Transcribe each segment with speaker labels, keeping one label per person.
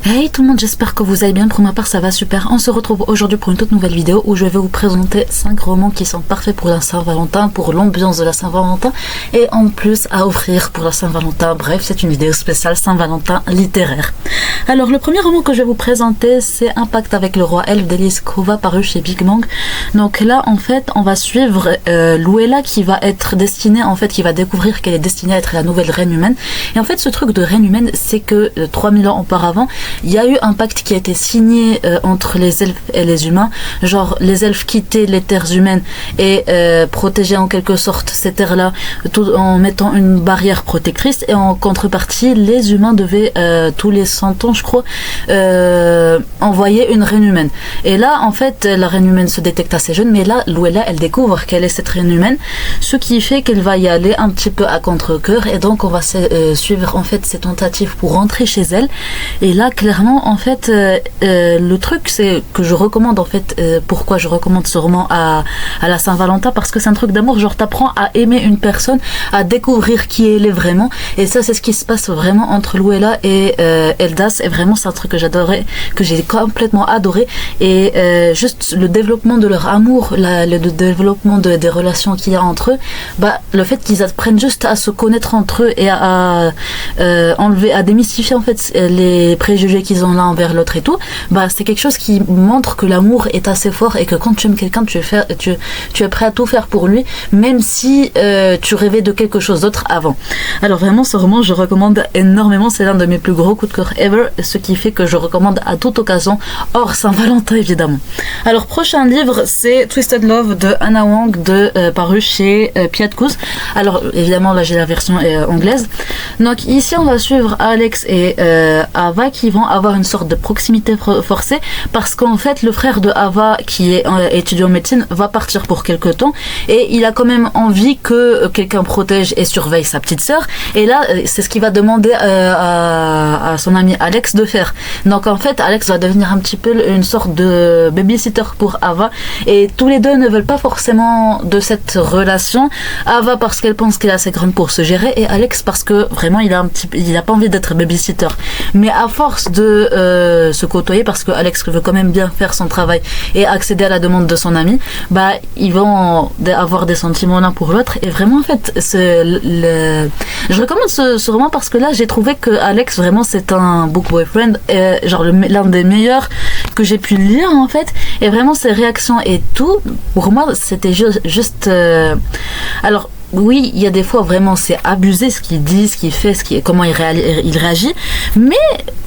Speaker 1: Hey tout le monde, j'espère que vous allez bien. Pour ma part ça va super. On se retrouve aujourd'hui pour une toute nouvelle vidéo où je vais vous présenter 5 romans qui sont parfaits pour la Saint-Valentin, pour l'ambiance de la Saint-Valentin et en plus à offrir pour la Saint-Valentin. Bref, c'est une vidéo spéciale Saint-Valentin littéraire. Alors le premier roman que je vais vous présenter, c'est Un pacte avec le roi elfe d'Elise Kova, paru chez Big Bang. Donc là en fait on va suivre Luella qui va être destinée, en fait qui va découvrir qu'elle est destinée à être la nouvelle reine humaine. Et en fait ce truc de reine humaine, c'est que 3000 ans auparavant, il y a eu un pacte qui a été signé entre les elfes et les humains. Genre les elfes quittaient les terres humaines et protégeaient en quelque sorte ces terres-là tout en mettant une barrière protectrice. Et en contrepartie, les humains devaient tous les 100 ans, je crois, envoyer une reine humaine. Et là, en fait, la reine humaine se détecte assez jeune, mais là, Luella, elle découvre qu'elle est cette reine humaine, ce qui fait qu'elle va y aller un petit peu à contre-cœur. Et donc, on va suivre en fait ses tentatives pour rentrer chez elle. Et là, clairement, en fait, le truc, c'est que je recommande, en fait, pourquoi je recommande ce roman à la Saint-Valentin, parce que c'est un truc d'amour, genre t'apprends à aimer une personne, à découvrir qui elle est vraiment, et ça, c'est ce qui se passe vraiment entre Luella et Eldas, et vraiment, c'est un truc que j'adorais, que j'ai complètement adoré, et juste le développement de leur amour, le développement des relations qu'il y a entre eux, bah, le fait qu'ils apprennent juste à se connaître entre eux et à enlever, à démystifier, en fait, les préjugés qu'ils ont l'un envers l'autre et tout, bah c'est quelque chose qui montre que l'amour est assez fort et que quand tu aimes quelqu'un, tu es prêt à tout faire pour lui, même si tu rêvais de quelque chose d'autre avant. Alors vraiment, ce roman, je recommande énormément, c'est l'un de mes plus gros coups de cœur ever, ce qui fait que je recommande à toute occasion, hors Saint-Valentin évidemment. Alors prochain livre, c'est Twisted Love de Anna Wong, paru chez Piatkus. Alors évidemment là j'ai la version anglaise. Donc ici on va suivre Alex et Ava qui vont avoir une sorte de proximité forcée, parce qu'en fait le frère de Ava, qui est étudiant en médecine, va partir pour quelque temps et il a quand même envie que quelqu'un protège et surveille sa petite sœur, et là c'est ce qu'il va demander à son ami Alex de faire. Donc en fait Alex va devenir un petit peu une sorte de babysitter pour Ava, et tous les deux ne veulent pas forcément de cette relation. Ava parce qu'elle pense qu'elle est assez grande pour se gérer, et Alex parce que vraiment il a pas envie d'être babysitter. Mais à force de se côtoyer, parce que Alex veut quand même bien faire son travail et accéder à la demande de son ami, bah ils vont avoir des sentiments l'un pour l'autre. Et vraiment en fait je recommande ce roman parce que là j'ai trouvé que Alex vraiment c'est un book boyfriend, genre l'un des meilleurs que j'ai pu lire en fait, et vraiment ses réactions et tout, pour moi c'était juste alors oui, il y a des fois vraiment c'est abusé ce qu'il dit, ce qu'il fait, comment il réagit, mais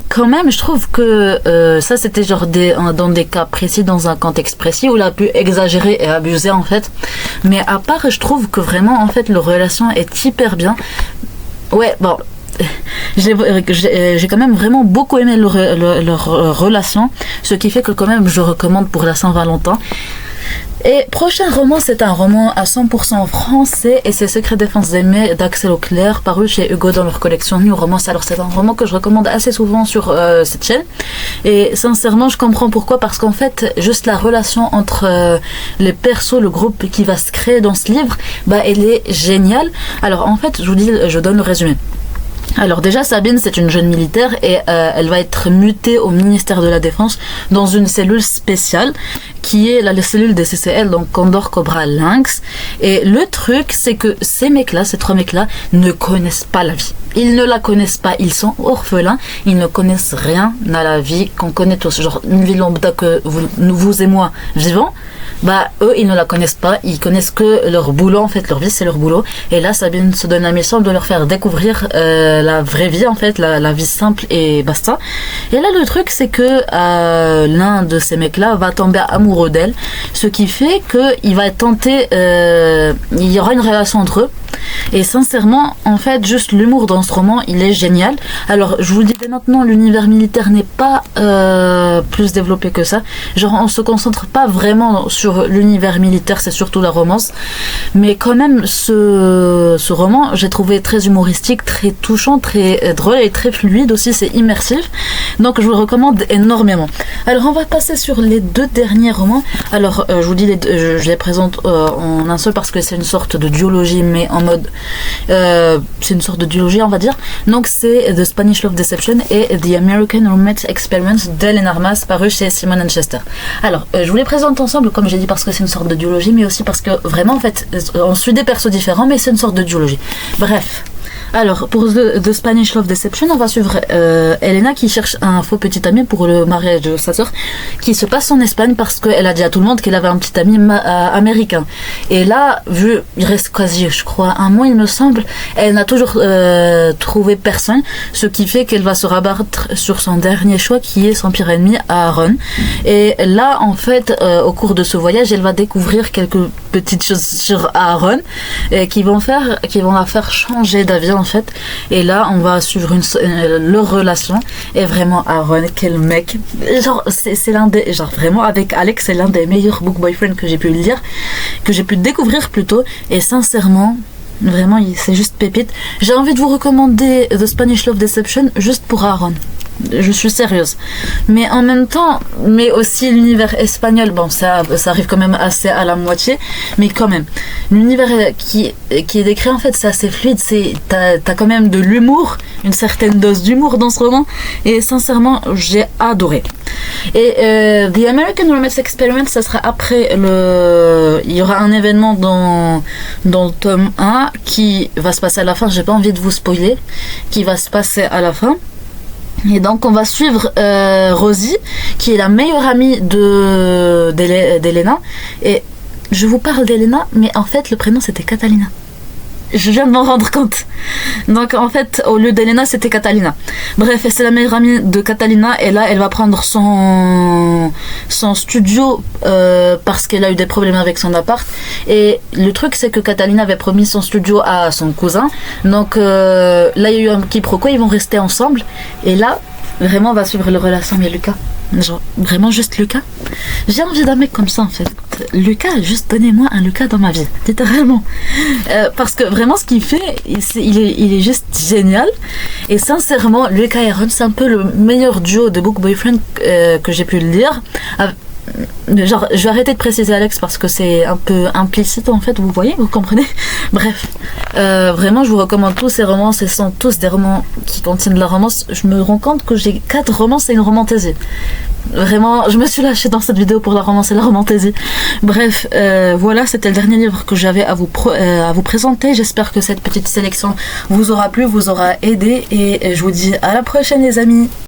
Speaker 1: quand même je trouve que ça c'était genre dans des cas précis, dans un contexte précis où il a pu exagérer et abuser en fait, mais à part je trouve que vraiment en fait leur relation est hyper bien. Ouais, bon, j'ai quand même vraiment beaucoup aimé leur relation, ce qui fait que quand même je recommande pour la Saint-Valentin. Et prochain roman, c'est un roman à 100% français, et c'est Secret défense aimée d'Axel Auclair, paru chez Hugo dans leur collection New Romance. Alors c'est un roman que je recommande assez souvent sur cette chaîne, et sincèrement je comprends pourquoi, parce qu'en fait juste la relation entre les persos, le groupe qui va se créer dans ce livre, bah elle est géniale. Alors en fait je donne le résumé. Alors déjà Sabine c'est une jeune militaire, et elle va être mutée au ministère de la Défense dans une cellule spéciale qui est la cellule des CCL, donc Condor, Cobra, Lynx. Et le truc c'est que ces trois mecs là ne connaissent pas la vie. Ils ne la connaissent pas, ils sont orphelins, ils ne connaissent rien à la vie qu'on connaît tous, genre une vie lambda que vous et moi vivons. Bah eux ils ne la connaissent pas, ils connaissent que leur boulot, en fait leur vie c'est leur boulot. Et là Sabine se donne la mission de leur faire découvrir la vraie vie, en fait la vie simple, et basta. Et là le truc c'est que l'un de ces mecs là va tomber amoureux d'elle, ce qui fait qu'il va tenter, il y aura une relation entre eux. Et sincèrement en fait juste l'humour dans ce roman il est génial. Alors je vous le dis dès maintenant, l'univers militaire n'est pas plus développé que ça, genre on se concentre pas vraiment sur l'univers militaire, c'est surtout la romance, mais quand même ce roman j'ai trouvé très humoristique, très touchant, très drôle et très fluide aussi, c'est immersif, donc je vous le recommande énormément. Alors on va passer sur les deux derniers romans. Alors je vous dis je les présente en un seul parce que c'est une sorte de duologie mais en mode, c'est une sorte de duologie on va dire. Donc c'est The Spanish Love Deception et The American Romance Experience d'Hélène Armas, paru chez Simon & Schuster. Alors je vous les présente ensemble comme j'ai dit parce que c'est une sorte de duologie, mais aussi parce que vraiment en fait on suit des persos différents, mais c'est une sorte de duologie. Bref. Alors, pour The Spanish Love Deception, on va suivre Elena qui cherche un faux petit ami pour le mariage de sa sœur qui se passe en Espagne parce qu'elle a dit à tout le monde qu'elle avait un petit ami américain. Et là, vu, il reste quasi, je crois, un mois, il me semble, elle n'a toujours trouvé personne, ce qui fait qu'elle va se rabattre sur son dernier choix qui est son pire ennemi, Aaron. Et là, en fait, au cours de ce voyage, elle va découvrir quelques petites choses sur Aaron qui vont la faire changer d'avis en fait. Et là on va suivre leur relation. Et vraiment Aaron, quel mec, genre c'est l'un des, genre vraiment avec Alex, c'est l'un des meilleurs book boyfriends que j'ai pu lire, que j'ai pu découvrir plutôt. Et sincèrement vraiment c'est juste pépite. J'ai envie de vous recommander The Spanish Love Deception juste pour Aaron. Je suis sérieuse. Mais en même temps, mais aussi l'univers espagnol, bon ça arrive quand même assez à la moitié, mais quand même. L'univers qui est décrit en fait c'est assez fluide, t'as quand même de l'humour, une certaine dose d'humour dans ce roman, et sincèrement j'ai adoré. Et The American Romance Experience, ça sera après il y aura un événement dans le tome 1 qui va se passer à la fin, j'ai pas envie de vous spoiler, qui va se passer à la fin. Et donc on va suivre Rosie qui est la meilleure amie d'Elena. Et je vous parle d'Elena, mais en fait le prénom c'était Catalina. Je viens de m'en rendre compte. Donc en fait au lieu d'Elena c'était Catalina. Bref, c'est la meilleure amie de Catalina. Et là elle va prendre son studio parce qu'elle a eu des problèmes avec son appart. Et le truc c'est que Catalina avait promis son studio à son cousin. Donc là il y a eu un quiproquo, ils vont rester ensemble. Et là vraiment on va suivre la relation avec Lucas. Genre vraiment juste Lucas. J'ai envie d'un mec comme ça en fait. Lucas, juste donnez-moi un Lucas dans ma vie, littéralement. Parce que vraiment ce qu'il fait, il est juste génial. Et sincèrement, Lucas et Aaron, c'est un peu le meilleur duo de book boyfriend que j'ai pu lire. Genre, je vais arrêter de préciser Alex parce que c'est un peu implicite en fait, vous voyez, vous comprenez. Bref, vraiment je vous recommande tous ces romans, ce sont tous des romans qui contiennent de la romance. Je me rends compte que j'ai 4 romances et une romantaisie. Vraiment, je me suis lâchée dans cette vidéo pour la romance et la romantaisie. Bref, voilà, c'était le dernier livre que j'avais à vous présenter. J'espère que cette petite sélection vous aura plu, vous aura aidé, et je vous dis à la prochaine les amis.